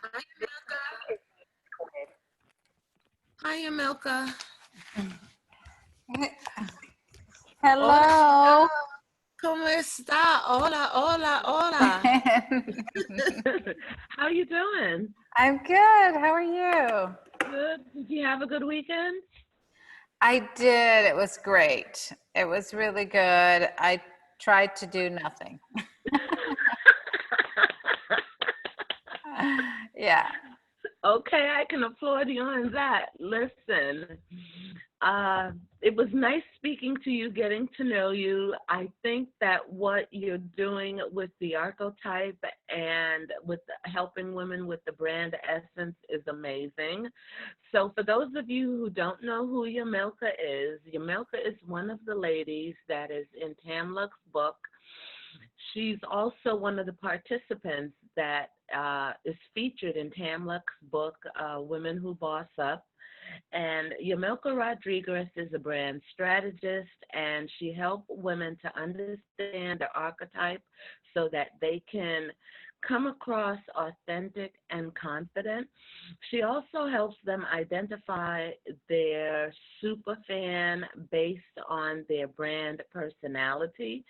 Hi, Yamilca. Hi, Yamilca. Hola, Hello. ¿cómo está? Hola, hola, hola. How you doing? I'm good. How are you? Good. Did you have a good weekend? I did. It was great. It was really good. I tried to do nothing. Yeah. Okay, I can applaud you on that. Listen, it was nice speaking to you, getting to know you. I think that what you're doing with the archetype and with helping women with the brand essence is amazing. So, for those of you who don't know who Yamilca is one of the ladies that is in Tamluk's book. She's also one of the participants that is featured in Tamluk's book, Women Who Boss Up. And Yamilca Rodriguez is a brand strategist, and she helps women to understand their archetype so that they can come across authentic and confident. She also helps them identify their super fan based on their brand personality.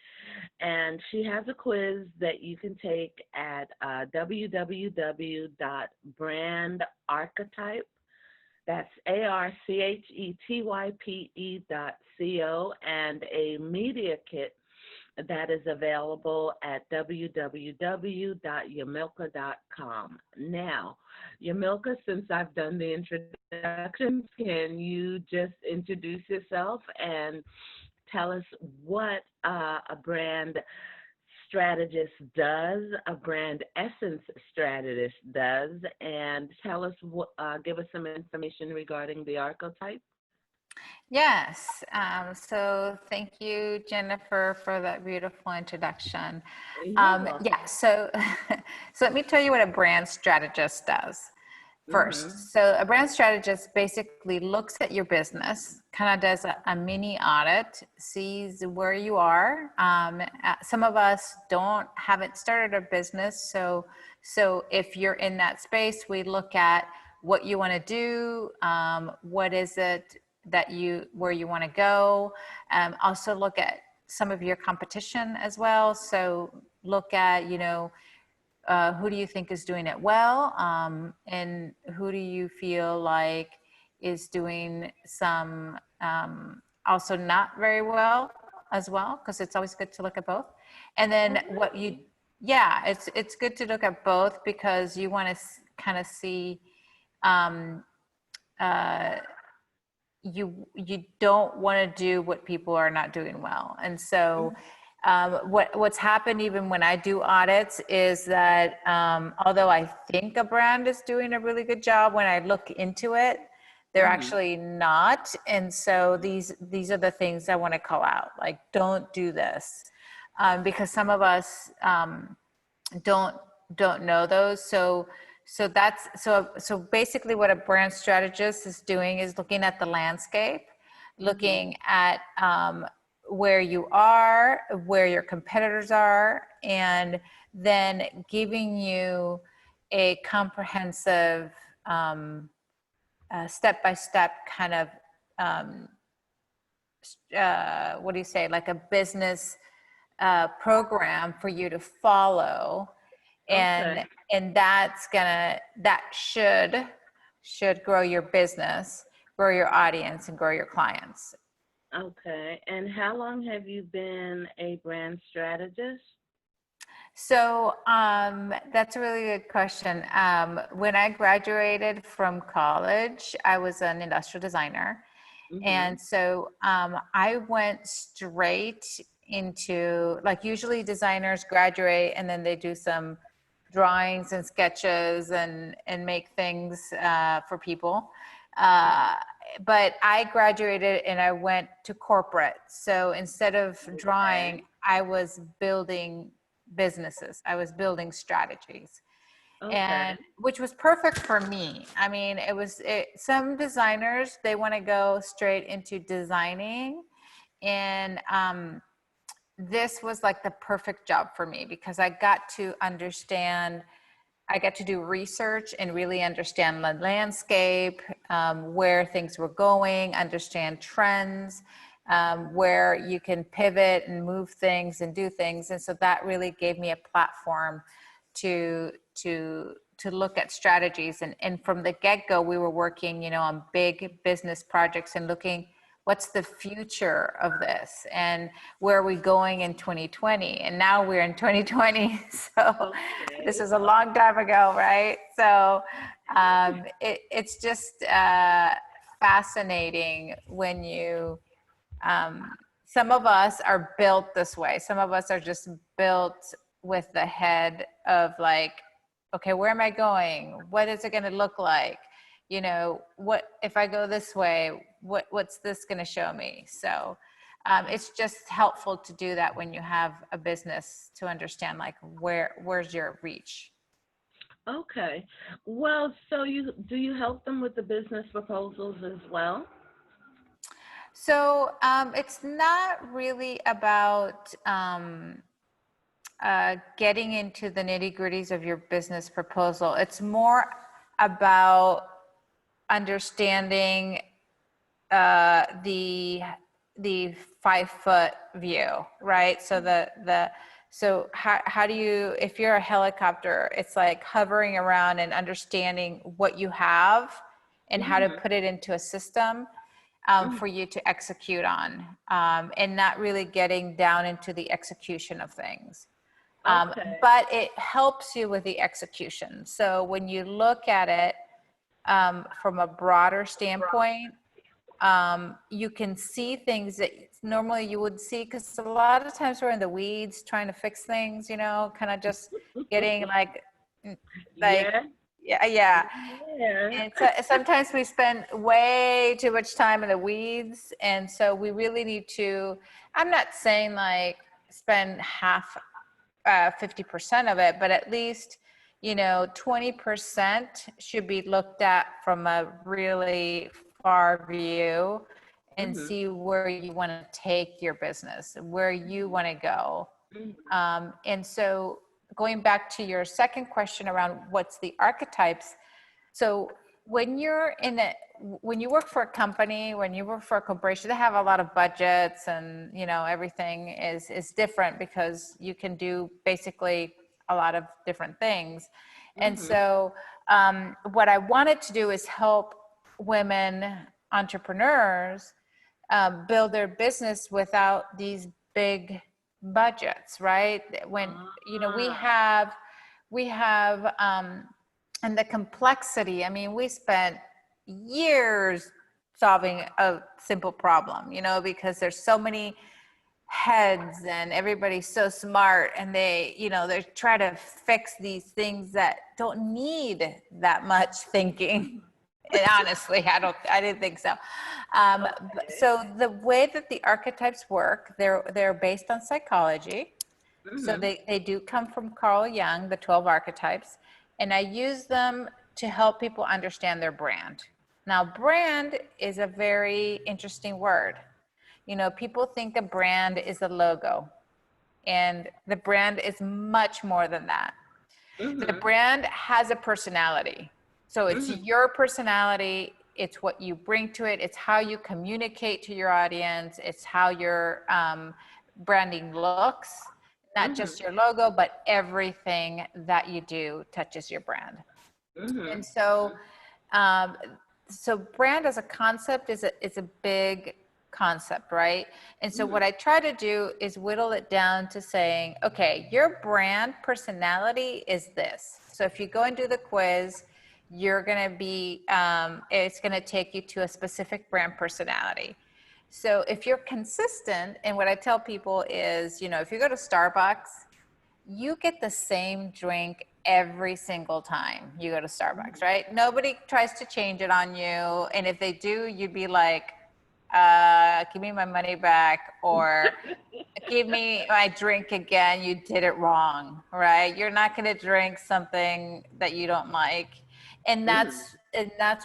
And she has a quiz that you can take at www.brandarchetype. That's ARCHETYPE.co, and a media kit that is available at www.yamilca.com. Now, Yamilca, since I've done the introductions, can you just introduce yourself and tell us what a brand strategist does, a brand essence strategist does, and tell us give us some information regarding the archetype? Yes. So thank you, Jennifer, for that beautiful introduction. You're welcome. Yeah. So, so let me tell you what a brand strategist does. Mm-hmm. First, so a brand strategist basically looks at your business, kind of does a mini audit, sees where you are. Some of us haven't started a business, so if you're in that space, we look at what you want to do, what is it where you want to go. Also look at some of your competition as well. So look at, who do you think is doing it well, and who do you feel like is doing some also not very well as well, because it's always good to look at both. And then yeah, it's good to look at both because you want to kind of see, um, uh, you don't want to do what people are not doing well. And so what's happened even when I do audits is that although I think a brand is doing a really good job, when I look into it, they're actually not. And so these are the things I want to call out, like, don't do this, because some of us don't know those. So basically what a brand strategist is doing is looking at the landscape, looking at where you are, where your competitors are, and then giving you a comprehensive step-by-step kind of what do you say, like a business program for you to follow. Okay. And that should grow your business, grow your audience, and grow your clients. Okay. And how long have you been a brand strategist? So that's a really good question. When I graduated from college, I was an industrial designer. Mm-hmm. And so I went straight into, like, usually designers graduate and then they do some drawings and sketches and make things for people. But I graduated and I went to corporate. So instead of drawing, I was building businesses. I was building strategies, Okay. and which was perfect for me. I mean, some designers, they want to go straight into designing, and this was like the perfect job for me because I got to understand I got to do research and really understand the landscape, where things were going, understand trends, where you can pivot and move things and do things. And so that really gave me a platform to look at strategies. And from the get-go, we were working, on big business projects and looking, what's the future of this and where are we going in 2020? And now we're in 2020. So this is a long time ago, right? So it's just fascinating when you, some of us are built this way. Some of us are just built with the head of like, okay, where am I going? What is it going to look like? What if I go this way, what's this going to show me? So it's just helpful to do that when you have a business, to understand like where's your reach. Okay. Well, so do you help them with the business proposals as well? So it's not really about getting into the nitty-gritties of your business proposal. It's more about understanding the 5-foot view, right? So how do you, if you're a helicopter, it's like hovering around and understanding what you have and how to put it into a system for you to execute on, and not really getting down into the execution of things. Okay. But it helps you with the execution. So when you look at it from a broader standpoint, you can see things that normally you would see, because a lot of times we're in the weeds trying to fix things, kind of just getting like Yeah. yeah. Yeah. And so sometimes we spend way too much time in the weeds, and so we really need to, I'm not saying like spend half 50% of it, but at least 20% should be looked at from a really far view and see where you want to take your business, where you want to go. And so going back to your second question around what's the archetypes. So when you work for a company, when you work for a corporation, they have a lot of budgets, and everything is different because you can do basically a lot of different things. And so what I wanted to do is help women entrepreneurs build their business without these big budgets, right? When we have and the complexity. I mean, we spent years solving a simple problem, because there's so many heads and everybody's so smart, and they try to fix these things that don't need that much thinking. And honestly, I didn't think so. So the way that the archetypes work, they're based on psychology. So they do come from Carl Jung, the 12 archetypes, and I use them to help people understand their brand. Now, brand is a very interesting word. People think a brand is a logo, and the brand is much more than that. The brand has a personality. So it's your personality, it's what you bring to it, it's how you communicate to your audience, it's how your branding looks, not just your logo, but everything that you do touches your brand. And so, so brand as a concept is a big concept, right? And so what I try to do is whittle it down to saying, okay, your brand personality is this. So if you go and do the quiz, you're going to be, it's going to take you to a specific brand personality. So if you're consistent, and what I tell people is, if you go to Starbucks, you get the same drink every single time you go to Starbucks, right? Nobody tries to change it on you. And if they do, you'd be like, give me my money back, or give me my drink again. You did it wrong, right? You're not going to drink something that you don't like. And that's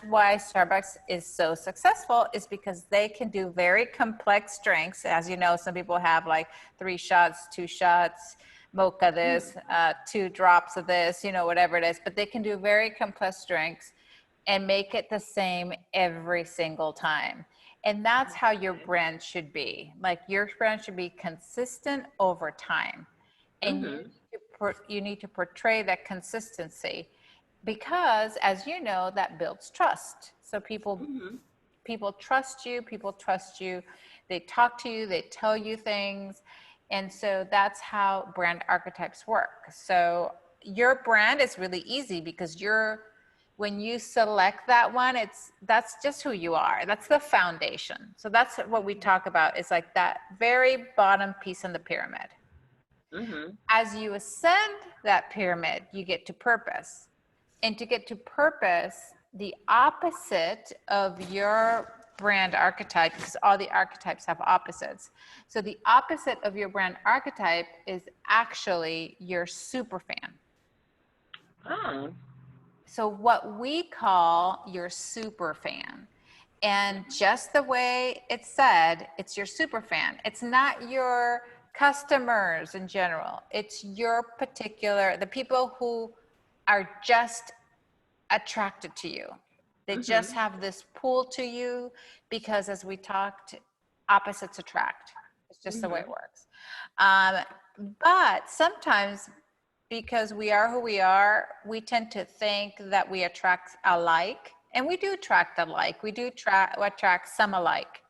why Starbucks is so successful, is because they can do very complex drinks. As you know, some people have like 3 shots, 2 shots, mocha this, 2 drops of this, you know, whatever it is, but they can do very complex drinks and make it the same every single time. And that's how your brand should be. Like your brand should be consistent over time. And you need to portray that consistency because, as you know, that builds trust. So people trust you, they talk to you, they tell you things. And so that's how brand archetypes work. So your brand is really easy because when you select that one, that's just who you are. That's the foundation. So that's what we talk about, is like that very bottom piece in the pyramid. As you ascend that pyramid, you get to purpose. And to get to purpose, the opposite of your brand archetype, because all the archetypes have opposites. So the opposite of your brand archetype is actually your super fan. Oh. So what we call your super fan. And just the way it's said, it's your super fan. It's not your customers in general. It's your the people who are just attracted to you. They just have this pull to you because, as we talked, opposites attract. It's just the way it works. But sometimes, because we are who we are, we tend to think that we attract alike, and we do attract alike. We do attract some alike.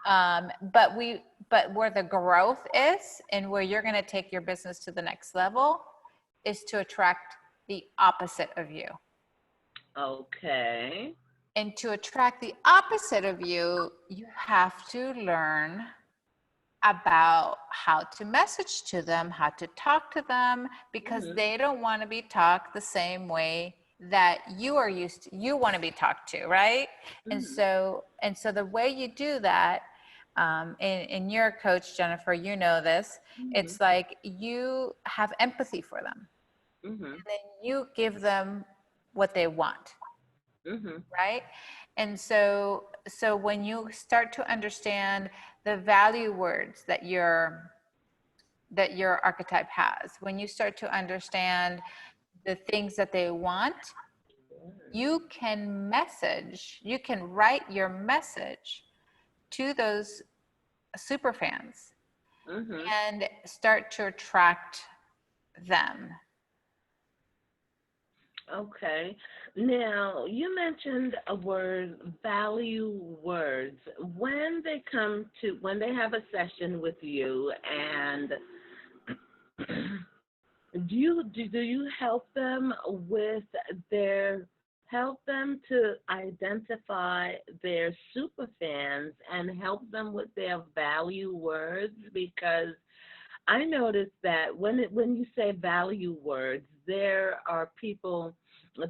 But where the growth is and where you're going to take your business to the next level is to attract the opposite of you. Okay. And to attract the opposite of you, you have to learn about how to message to them, how to talk to them, because they don't want to be talked the same way that you are used to, you want to be talked to, right? And so the way you do that, and you're a coach, Jennifer, you know this, it's like you have empathy for them. And then you give them what they want. Right? And so when you start to understand the value words that your archetype has, when you start to understand the things that they want, you can write your message to those super fans and start to attract them. Okay. Now, you mentioned a word, value words. When they have a session with you, and do you help them to identify their super fans and help them with their value words? Because I noticed that when you say value words, there are people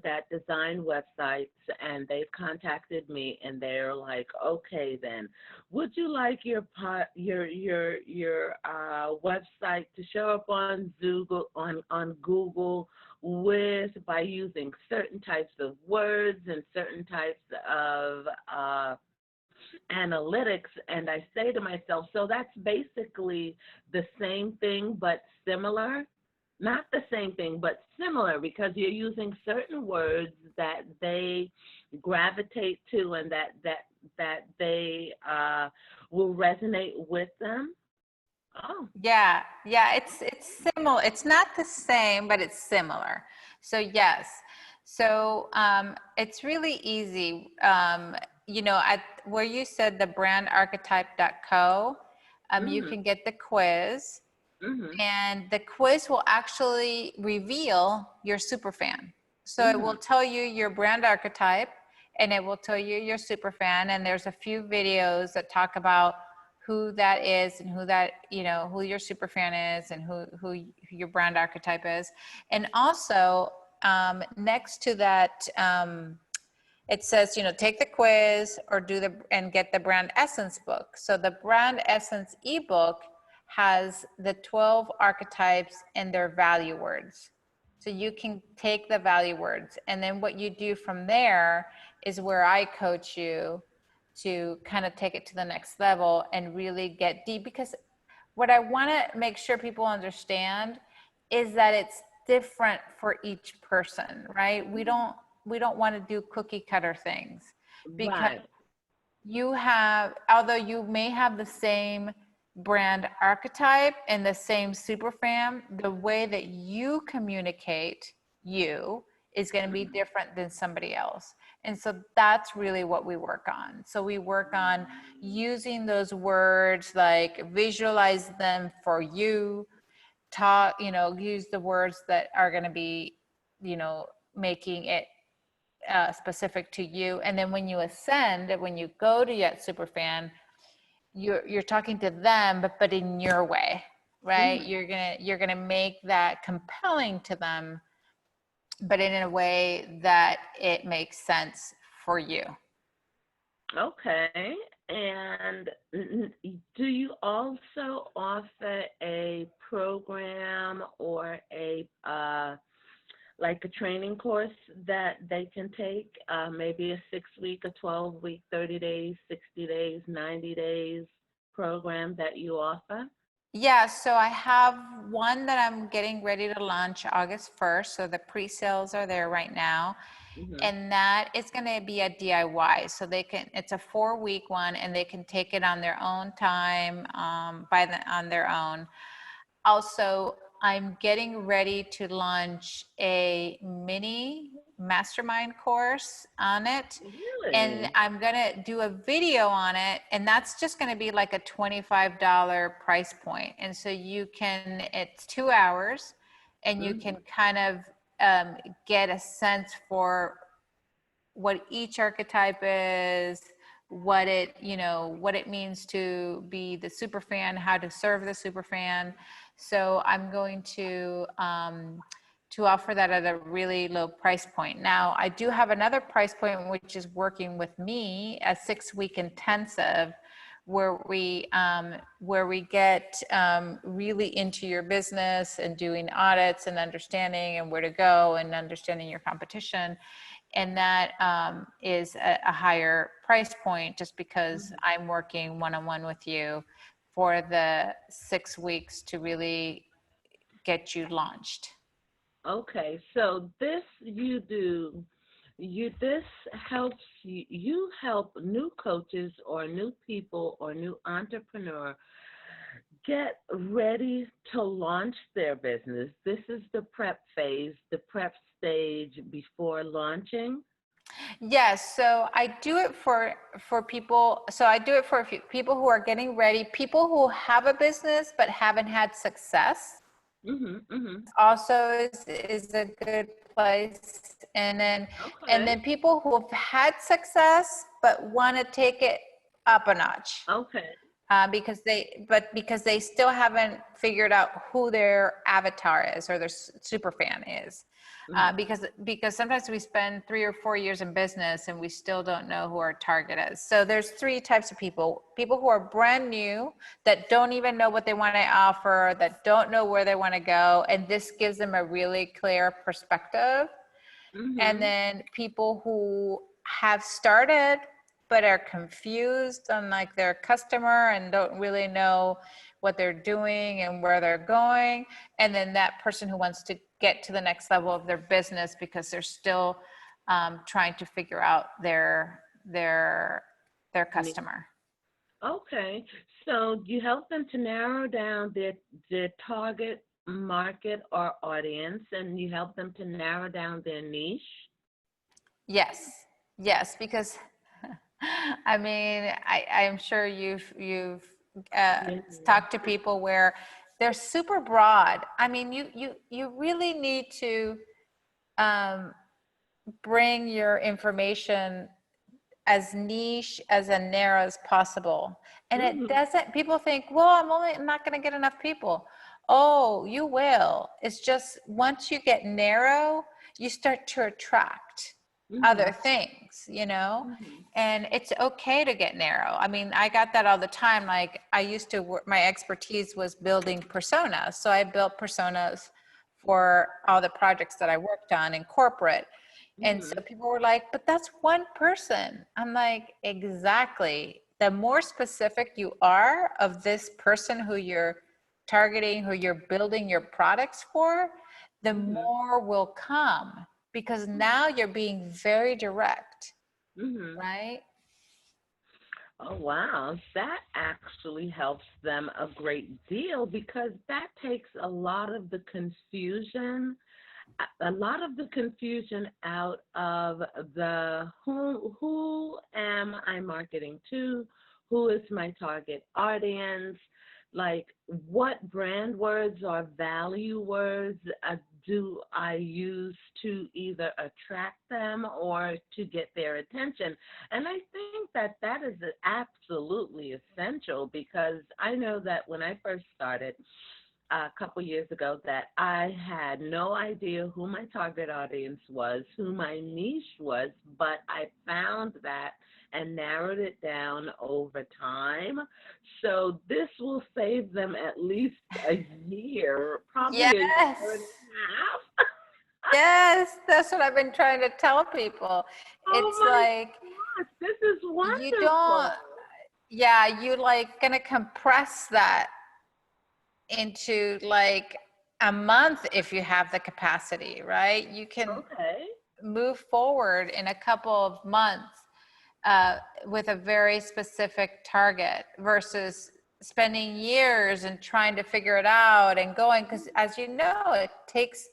that design websites, and they've contacted me, and they're like, okay, then, would you like your website to show up on Google by using certain types of words and certain types of analytics? And I say to myself, so that's basically the same thing but similar. Not the same thing but similar, because you're using certain words that they gravitate to and that they will resonate with them. Oh. Yeah, it's similar. It's not the same, but it's similar. So yes. So it's really easy. Where you said the brandarchetype.co, you can get the quiz, and the quiz will actually reveal your superfan. So it will tell you your brand archetype, and it will tell you your superfan. And there's a few videos that talk about who that is and who your superfan is and who your brand archetype is. And also next to that, it says, take the quiz or and get the brand essence book. So the brand essence ebook has the 12 archetypes and their value words. So you can take the value words, and then what you do from there is where I coach you to kind of take it to the next level and really get deep. Because what I want to make sure people understand is that it's different for each person, right? We don't want to do cookie cutter things, because Right. you have, although you may have the same brand archetype and the same superfan, the way that you communicate you is going to be different than somebody else. And so that's really what we work on. So we work on using those words, like visualize them for you, talk, use the words that are going to be, making it specific to you. And then when you ascend, when you go to Yet Superfan, you're talking to them, but in your way, right? You're gonna make that compelling to them, but in a way that it makes sense for you. Okay. And do you also offer a program or a like a training course that they can take? Maybe a 6-week, a 12-week, 30 days, 60 days, 90 days program that you offer? Yeah, so I have one that I'm getting ready to launch August 1st. So the pre-sales are there right now. And that is going to be a DIY. So it's a 4-week one, and they can take it on their own time, on their own. Also, I'm getting ready to launch a mini mastermind course on it. Really? And I'm going to do a video on it, and that's just going to be like a $25 price point. And so it's 2 hours, and you can kind of get a sense for what each archetype is, what it means to be the superfan, how to serve the superfan. So I'm going to offer that at a really low price point. Now, I do have another price point, which is working with me, a 6-week intensive, where we get really into your business and doing audits and understanding and where to go and understanding your competition. And that is a higher price point, just because I'm working one-on-one with you for the 6 weeks to really get you launched. Okay, so this this helps you help new coaches or new people or new entrepreneur get ready to launch their business. This is the prep phase, the prep stage before launching. Yes, so I do it for people. So I do it for people who are getting ready, people who have a business but haven't had success. Also is a good place. And then people who have had success but want to take it up a notch. Okay. Because they still haven't figured out who their avatar is or their super fan is. Because sometimes we spend 3 or 4 years in business and we still don't know who our target is. So there's 3 types of people who are brand new, that don't even know what they want to offer, that don't know where they want to go. And this gives them a really clear perspective. And then people who have started but are confused on like their customer and don't really know what they're doing and where they're going. And then that person who wants to get to the next level of their business because they're still trying to figure out their customer. Okay, so you help them to narrow down their target market or audience, and you help them to narrow down their niche. Yes, because I mean, I'm sure you've talked to people where they're super broad. I mean, you really need to bring your information as niche, as narrow as possible. And it doesn't, people think, well, I'm not going to get enough people. Oh, you will. It's just once you get narrow, you start to attract other things, and it's okay to get narrow. I mean, I got that all the time. Like I used to work, my expertise was building personas. So I built personas for all the projects that I worked on in corporate. And so people were like, but that's one person. I'm like, exactly. The more specific you are of this person who you're targeting, who you're building your products for, the more will come, because now you're being very direct, right? Oh, wow. That actually helps them a great deal because that takes a lot of the confusion out of the who am I marketing to? Who is my target audience? Like, what brand words or value words do I use to either attract them or to get their attention? And I think that that is absolutely essential because I know that when I first started, a couple years ago, that I had no idea who my target audience was, who my niche was, but I found that and narrowed it down over time. So this will save them at least a year, probably a year Yes. and a half. Yes, that's what I've been trying to tell people. It's Oh my like, gosh, this is you don't, wonderful. yeah, you like gonna compress that into like a month if you have the capacity, right? You can Okay. move forward in a couple of months with a very specific target versus spending years and trying to figure it out and going, because as you know, it takes,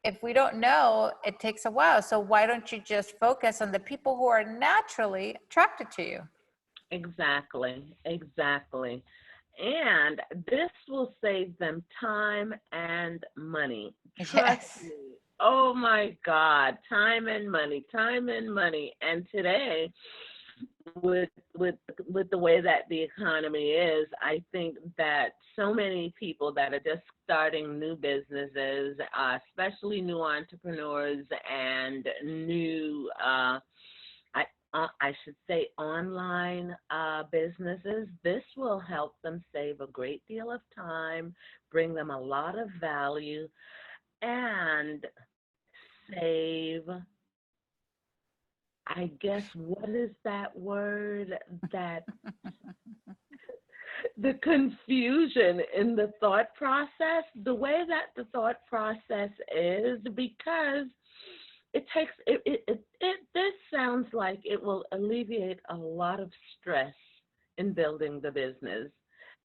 if we don't know, it takes a while. So why don't you just focus on the people who are naturally attracted to you? Exactly, exactly. And this will save them time and money. Trust Yes. me. Oh my God, time and money, time and money. And today, with with the way that the economy is, I think that so many people that are just starting new businesses, especially new entrepreneurs and new I should say online businesses, this will help them save a great deal of time, bring them a lot of value, and save, I guess, what is that word that the confusion in the thought process, the way that the thought process is, because it takes this sounds like it will alleviate a lot of stress in building the business,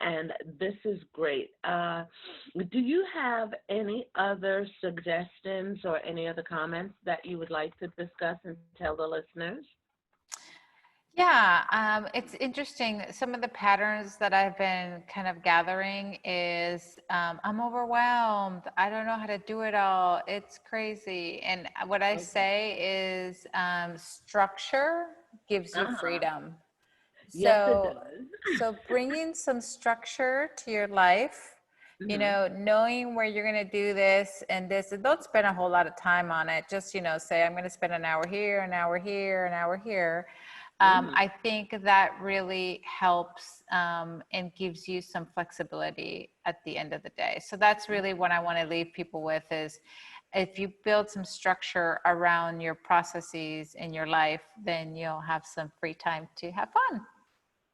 and this is great. Do you have any other suggestions or any other comments that you would like to discuss and tell the listeners? Yeah, it's interesting. Some of the patterns that I've been kind of gathering is I'm overwhelmed. I don't know how to do it all. It's crazy. And what I Okay. say is structure gives you Uh-huh. freedom. Yes, it So, does. so bringing some structure to your life, Hmm. knowing where you're going to do this and this, and don't spend a whole lot of time on it. Just, say, I'm going to spend an hour here, an hour here, an hour here. Hmm. I think that really helps and gives you some flexibility at the end of the day. So that's really what I want to leave people with is if you build some structure around your processes in your life, then you'll have some free time to have fun.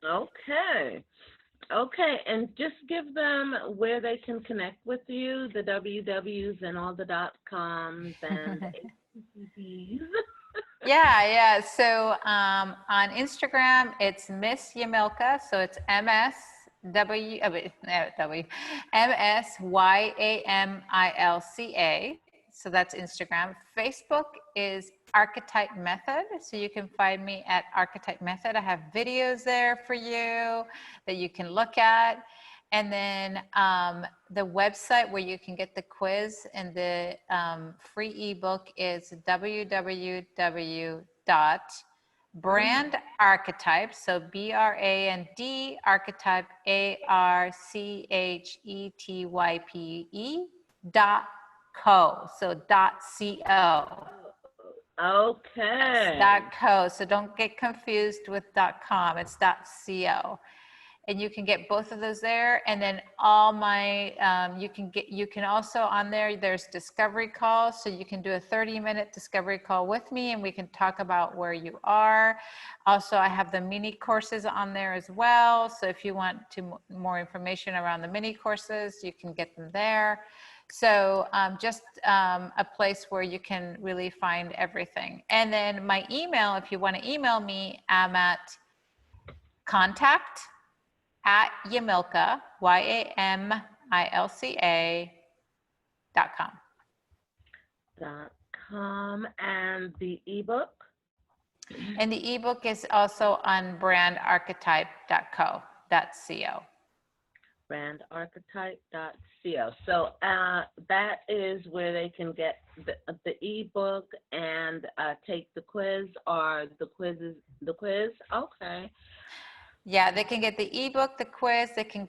Okay. Okay, and just give them where they can connect with you, the WWs and all the .coms and HTTPs. Yeah. So on Instagram, it's Miss Yamilca. So it's MSYAMILCA. So that's Instagram. Facebook is Archetype Method. So you can find me at Archetype Method. I have videos there for you that you can look at. And then the website where you can get the quiz and the free ebook is www.brandarchetype, so BRAND archetype ARCHETYPE.co. So .co. Yes, Okay. .co. So don't get confused with .com. It's .co. and you can get both of those there. And then all my, you can also on there, there's discovery calls. So you can do a 30-minute discovery call with me and we can talk about where you are. Also, I have the mini courses on there as well. So if you want more information around the mini courses, you can get them there. So just a place where you can really find everything. And then my email, if you want to email me, I'm at contact@Yamilca, YAMILCA.com. .com. And the ebook? And the ebook is also on brandarchetype.co. brandarchetype.co. So that is where they can get the ebook and take the quiz, or the quiz. Okay. Yeah, they can get the ebook, the quiz, they can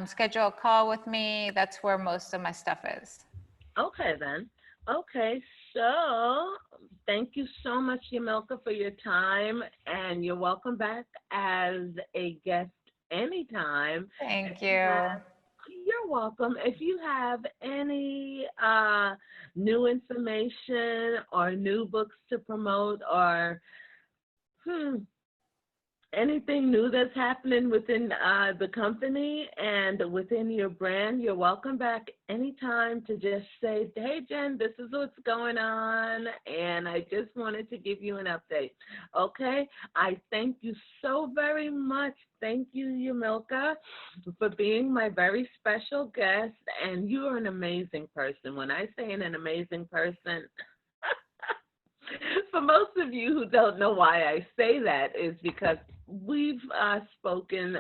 schedule a call with me. That's where most of my stuff is. Okay, then. Okay, so thank you so much, Yamilca, for your time, and you're welcome back as a guest anytime. Thank you. You're welcome. If you have any new information or new books to promote, or anything new that's happening within the company and within your brand, you're welcome back anytime to just say, hey, Jen, this is what's going on, and I just wanted to give you an update. Okay? I thank you so very much. Thank you, Yamilca, for being my very special guest, and you are an amazing person. When I say an amazing person, for most of you who don't know why I say that, is because we've spoken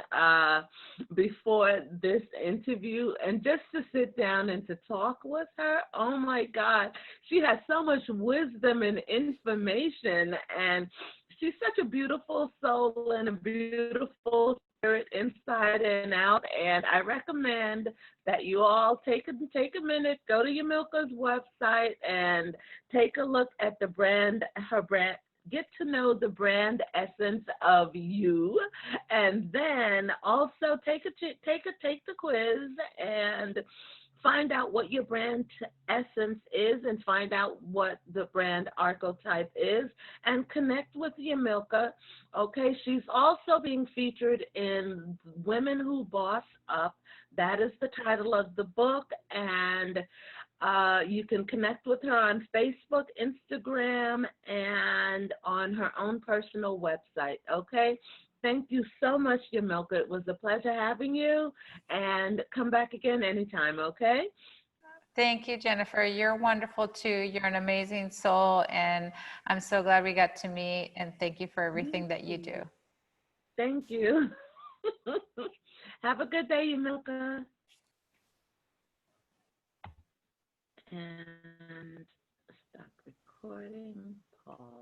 before this interview, and just to sit down and to talk with her, oh my God, she has so much wisdom and information, and she's such a beautiful soul and a beautiful spirit inside and out. And I recommend that you all take a minute, go to Yamilca's website and take a look at her brand, get to know the brand essence of you, and then also take the quiz and find out what your brand essence is, and find out what the brand archetype is, and connect with Yamilca. Okay, she's also being featured in Women Who Boss Up. That is the title of the book, and you can connect with her on Facebook, Instagram, and on her own personal website. Okay. Thank you so much, Yamilca. It was a pleasure having you, and come back again anytime, okay? Thank you, Jennifer. You're wonderful too. You're an amazing soul, and I'm so glad we got to meet, and thank you for everything that you do. Thank you. Have a good day, Yamilca. And stop recording. Pause.